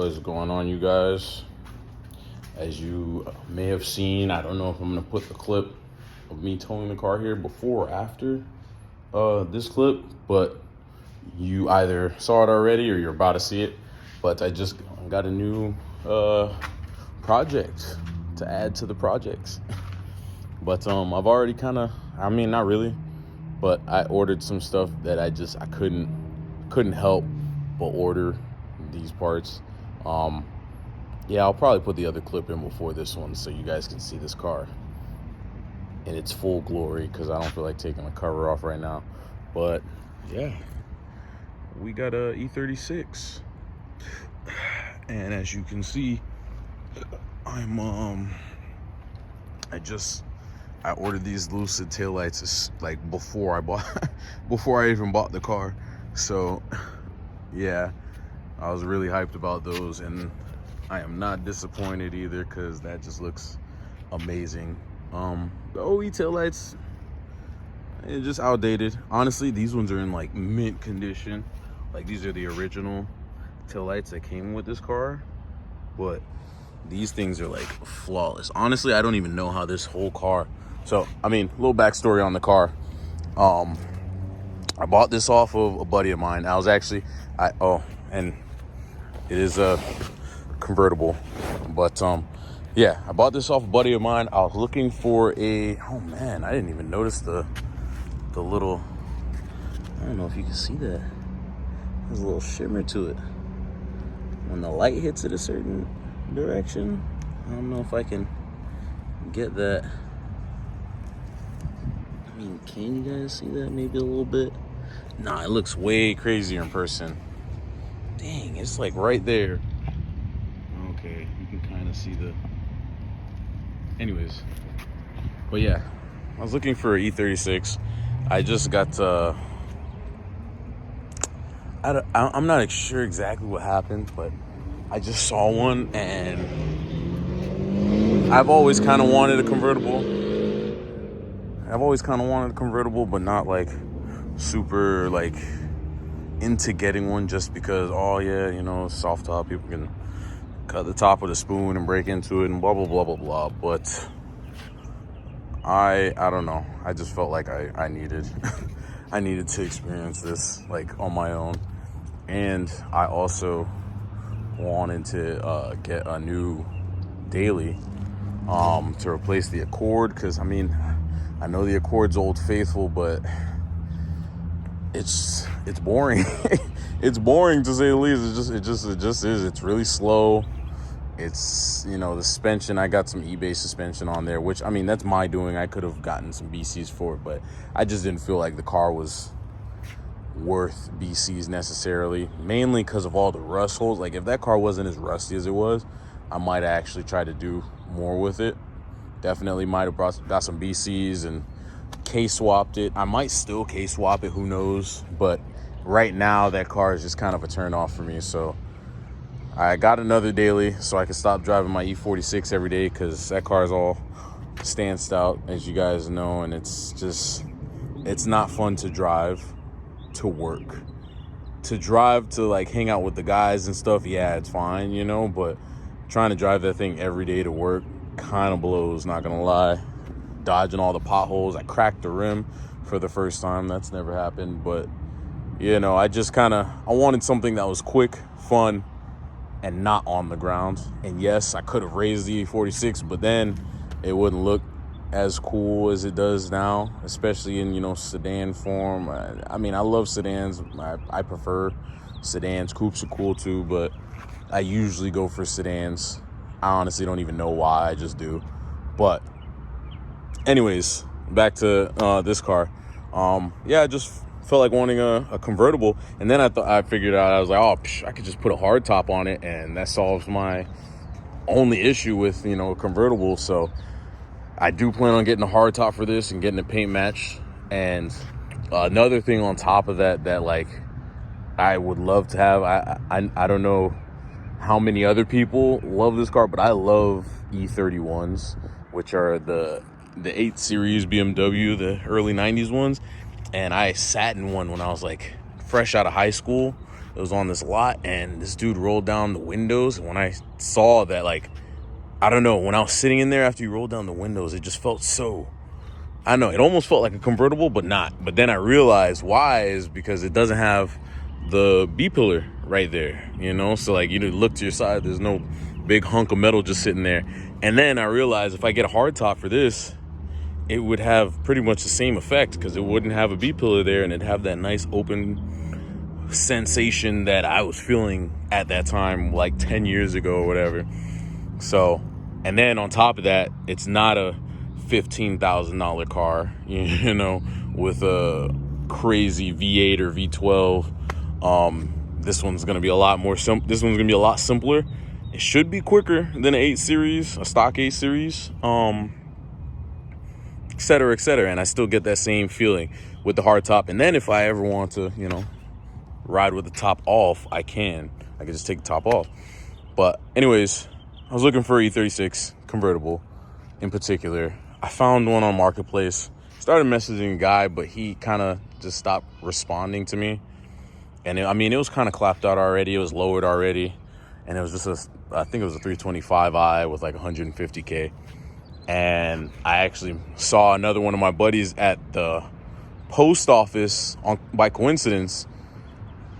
What is going on, you guys? As you may have seen, I don't know if I'm gonna put the clip of me towing the car here before or after this clip, but you either saw it already or you're about to see it. But I just got a new project to add to the projects. But I've already not really, but I ordered some stuff that I couldn't help but order these parts. Yeah, I'll probably put the other clip in before this one so you guys can see this car in its full glory, because I don't feel like taking the cover off right now. But yeah, we got a E36, and as you can see, I ordered these lucid taillights like before I even bought the car. So yeah, I was really hyped about those, and I am not disappointed either, because that just looks amazing. The OE taillights, it's just outdated. Honestly, these ones are in like mint condition. Like, these are the original taillights that came with this car, but these things are like flawless. Honestly, I don't even know how this whole car. So, I mean, a little backstory on the car. I bought this off of a buddy of mine. I was actually, and it is a convertible, but yeah, I bought this off a buddy of mine. I was looking for oh man, I didn't even notice the little, I don't know if you can see that. There's a little shimmer to it when the light hits it a certain direction. I don't know if I can get that. I mean, can you guys see that? Maybe a little bit. Nah, it looks way crazier in person. Dang, it's like right there. Okay, you can kind of see the... Anyways, but yeah, I was looking for an E36. I just got I'm not sure exactly what happened, but I just saw one, and I've always kind of wanted a convertible. But not like super like into getting one, just because, oh yeah, you know, soft top, people can cut the top with a spoon and break into it and blah blah blah blah blah. But I don't know, I just felt like I needed I needed to experience this like on my own. And I also wanted to get a new daily to replace the Accord, because I mean, I know the Accord's old faithful, but it's boring. It's boring, to say the least. It just is. It's really slow. It's, you know, the suspension, I got some eBay suspension on there, which, I mean, that's my doing. I could have gotten some BCs for it, but I just didn't feel like the car was worth BCs necessarily, mainly because of all the rust holes. Like, if that car wasn't as rusty as it was, I might actually try to do more with it. Definitely might have got some BCs and K-swapped it. I might still K-swap it, who knows, but right now that car is just kind of a turn off for me. So I got another daily so I can stop driving my E46 every day, because that car is all stanced out, as you guys know, and it's not fun to drive to work. To drive to like hang out with the guys and stuff, yeah, it's fine, you know, but trying to drive that thing every day to work kind of blows, not gonna lie. Dodging all the potholes. I cracked the rim for the first time. That's never happened, but you know, I wanted something that was quick, fun, and not on the ground. And yes, I could have raised the E46, but then it wouldn't look as cool as it does now, especially in, you know, sedan form. I mean, I love sedans. I prefer sedans. Coupes are cool too, but I usually go for sedans. I honestly don't even know why, I just do. But anyways, back to this car. Yeah, I just felt like wanting a convertible, and then I figured out, I was like, oh, I could just put a hard top on it, and that solves my only issue with, you know, a convertible. So I do plan on getting a hard top for this and getting a paint match. And another thing on top of that like I would love to have, I don't know how many other people love this car, but I love E31s, which are the 8 Series BMW, the early 90s ones. And I sat in one when I was like fresh out of high school, It was on this lot, and this dude rolled down the windows. And when I saw that, like, I don't know, when I was sitting in there after he rolled down the windows, it just felt so, I don't know, it almost felt like a convertible, but not. But then I realized why is because it doesn't have the B-pillar right there, you know? So, like, you look to your side, there's no big hunk of metal just sitting there. And then I realized if I get a hardtop for this, it would have pretty much the same effect because it wouldn't have a B-pillar there, and it'd have that nice open sensation that I was feeling at that time, like 10 years ago or whatever. So, and then on top of that, it's not a $15,000 car, you know, with a crazy V8 or V12. This one's going to be a lot more simple. This one's going to be a lot simpler. It should be quicker than an 8 Series, a stock 8 Series, et cetera, et cetera. And I still get that same feeling with the hardtop. And then if I ever want to, you know, ride with the top off, I can just take the top off. But anyways, I was looking for an E36 convertible in particular. I found one on Marketplace, started messaging a guy, but he kind of just stopped responding to me. And it was kind of clapped out already. It was lowered already. And it was just I think it was a 325i with like 150K. And I actually saw another one of my buddies at the post office by coincidence.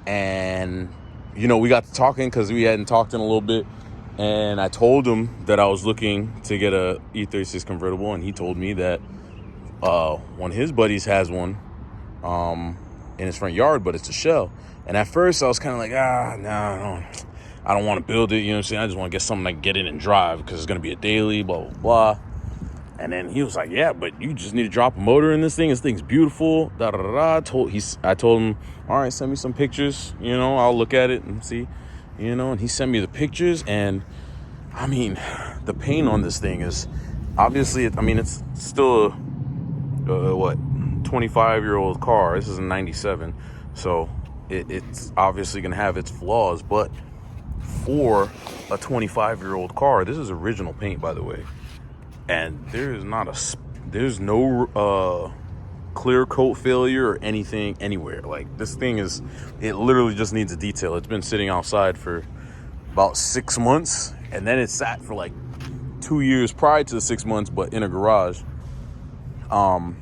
And, you know, we got to talking because we hadn't talked in a little bit. And I told him that I was looking to get a E36 convertible. And he told me that one of his buddies has one in his front yard, but it's a shell. And at first I was kind of like, I don't want to build it. You know what I'm saying? I just want to get something I can get in and drive because it's going to be a daily, blah, blah, blah. And then he was like, yeah, but you just need to drop a motor in this thing. This thing's beautiful. Da, da, da, da. I told him, all right, send me some pictures. You know, I'll look at it and see, you know. And he sent me the pictures. And, I mean, the paint on this thing is obviously, it's still a 25-year-old car. This is a 97. So it's obviously going to have its flaws. But for a 25-year-old car, this is original paint, by the way. And there's no clear coat failure or anything anywhere. Like, this thing it literally just needs a detail. It's been sitting outside for about 6 months, and then it sat for like 2 years prior to the 6 months, but in a garage. Yeah,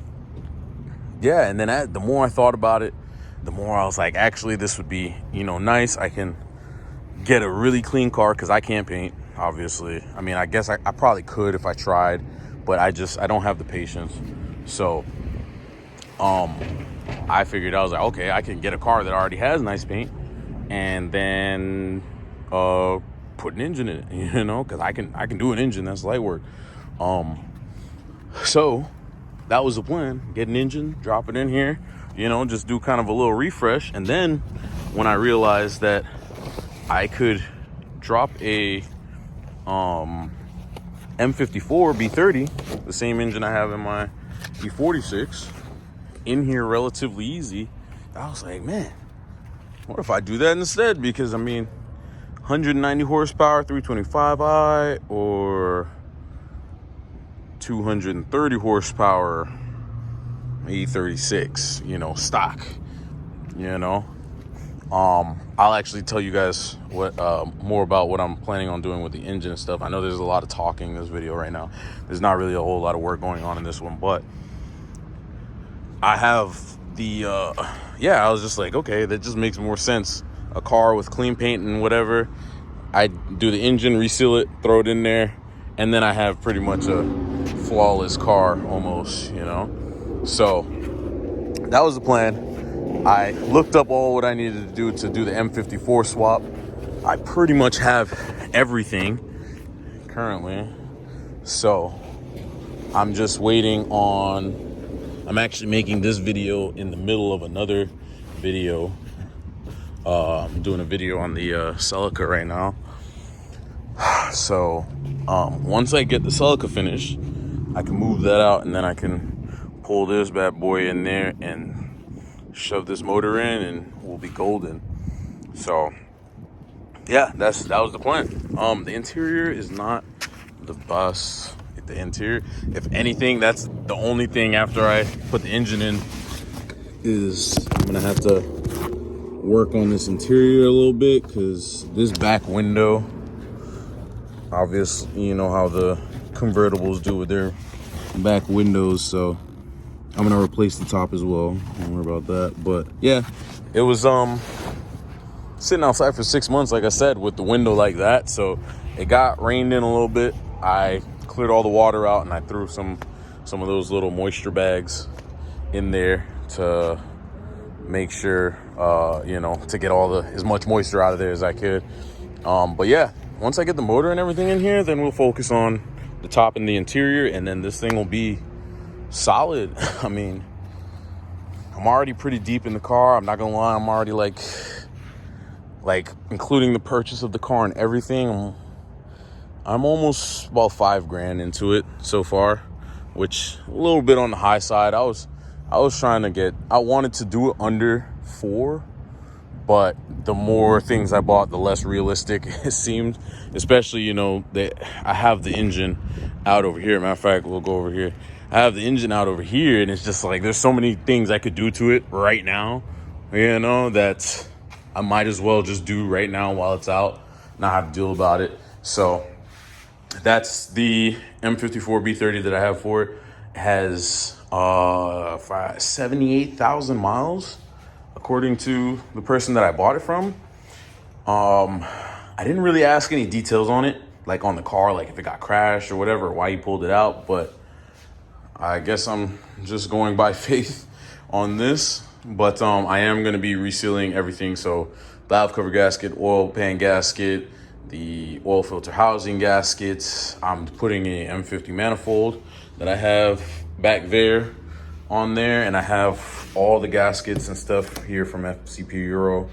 and then the more I thought about it, the more I was like, actually, this would be, you know, nice. I can get a really clean car because I can't paint. Obviously, I guess I probably could if I tried, but I don't have the patience. So I figured, I was like, okay, I can get a car that already has nice paint and then put an engine in it, you know, because I can do an engine. That's light work. So that was the plan. Get an engine, drop it in here, you know, just do kind of a little refresh. And then when I realized that I could drop a M54 B30, the same engine I have in my E46, in here relatively easy, I was like, man, what if I do that instead? Because 190 horsepower 325i or 230 horsepower E36, you know, stock, you know. I'll actually tell you guys what more about what I'm planning on doing with the engine and stuff. I know there's a lot of talking in this video right now. There's not really a whole lot of work going on in this one, but I have the I was just like, okay, that just makes more sense. A car with clean paint and whatever. I do the engine, reseal it, throw it in there, and then I have pretty much a flawless car almost, you know. So that was the plan. I looked up all what I needed to do the M54 swap. I pretty much have everything currently. So I'm just waiting on, I'm actually making this video in the middle of another video. I'm doing a video on the Celica right now. So once I get the Celica finished, I can move that out and then I can pull this bad boy in there and shove this motor in and we'll be golden. So yeah, that was the plan. The interior is not the best. The interior, if anything, that's the only thing after I put the engine in is I'm gonna have to work on this interior a little bit, because this back window, obviously, you know how the convertibles do with their back windows, so I'm gonna replace the top as well. Don't worry about that. But yeah, it was sitting outside for 6 months, like I said, with the window like that. So it got rained in a little bit. I cleared all the water out, and I threw some of those little moisture bags in there to make sure, you know, to get as much moisture out of there as I could. But yeah, once I get the motor and everything in here, then we'll focus on the top and the interior, and then this thing will be solid. I mean, I'm already pretty deep in the car. I'm not gonna lie, I'm already like including the purchase of the car and everything, I'm almost about $5,000 into it so far, which a little bit on the high side. I was trying to I wanted to do it under 4, but the more things I bought, the less realistic it seemed, especially, you know, that I have the engine out over here. Matter of fact, we'll go over here. I have the engine out over here, and it's just like there's so many things I could do to it right now, you know, that I might as well just do right now while it's out, not have to deal about it. So that's the M54 B30 that I have for it. It has 78,000 miles, according to the person that I bought it from. I didn't really ask any details on it, like on the car, like if it got crashed or whatever, or why he pulled it out, but I guess I'm just going by faith on this. But I am going to be resealing everything. So valve cover gasket, oil pan gasket, the oil filter housing gaskets. I'm putting a M50 manifold that I have back there on there, and I have all the gaskets and stuff here from FCP Euro.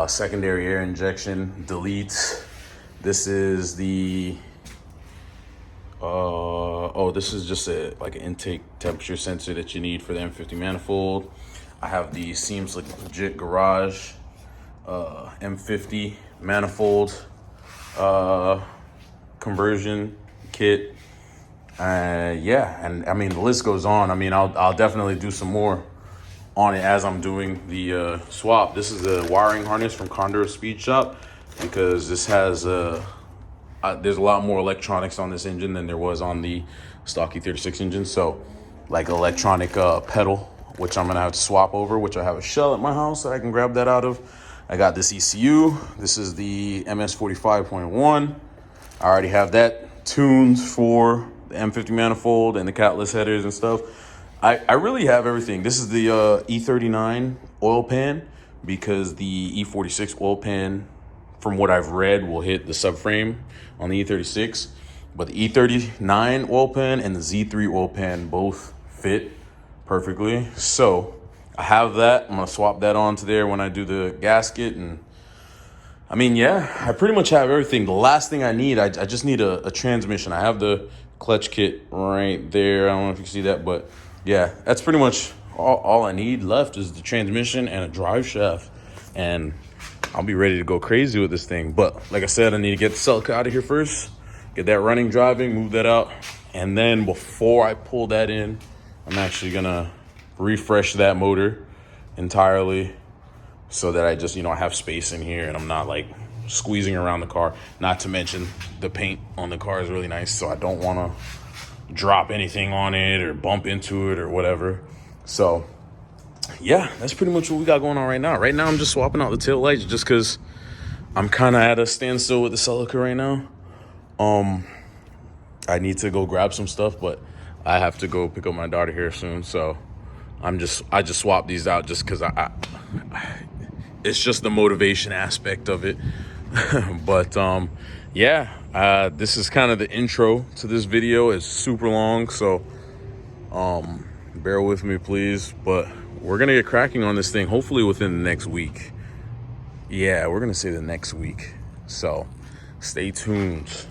Secondary air injection, delete. This is the this is just like an intake temperature sensor that you need for the M50 manifold. I have the Seems Legit Garage M50 manifold conversion kit. Yeah, and I mean, the list goes on. I mean, I'll definitely do some more on it as I'm doing the swap. This is a wiring harness from Condor Speed Shop, because this has there's a lot more electronics on this engine than there was on the stock e36 engine. So like electronic pedal, which I'm gonna have to swap over, which I have a shell at my house that I can grab that out of. I got this ECU. This is the MS45.1. I already have that tuned for the M50 manifold and the catless headers and stuff. I really have everything. This is the E39 oil pan, because the E46 oil pan, from what I've read, will hit the subframe on the E36. But the E39 oil pan and the Z3 oil pan both fit perfectly. So I have that. I'm gonna swap that onto there when I do the gasket. And I mean, yeah, I pretty much have everything. The last thing I need, I just need a transmission. I have the clutch kit right there. I don't know if you can see that, but yeah, that's pretty much all I need left is the transmission and a drive shaft. And I'll be ready to go crazy with this thing. But like I said, I need to get the Celica out of here first, get that running, driving, move that out. And then before I pull that in, I'm actually gonna refresh that motor entirely, so that I just, you know, I have space in here and I'm not like squeezing around the car. Not to mention the paint on the car is really nice, so I don't wanna drop anything on it or bump into it or whatever. So yeah, that's pretty much what we got going on right now. Right now, I'm just swapping out the tail lights just because I'm kind of at a standstill with the Celica right now. I need to go grab some stuff, but I have to go pick up my daughter here soon. So I just swapped these out just because it's just the motivation aspect of it. But yeah, this is kind of the intro to this video. It's super long, so bear with me, please. But we're gonna get cracking on this thing hopefully within the next week. Yeah, we're gonna say the next week, so stay tuned.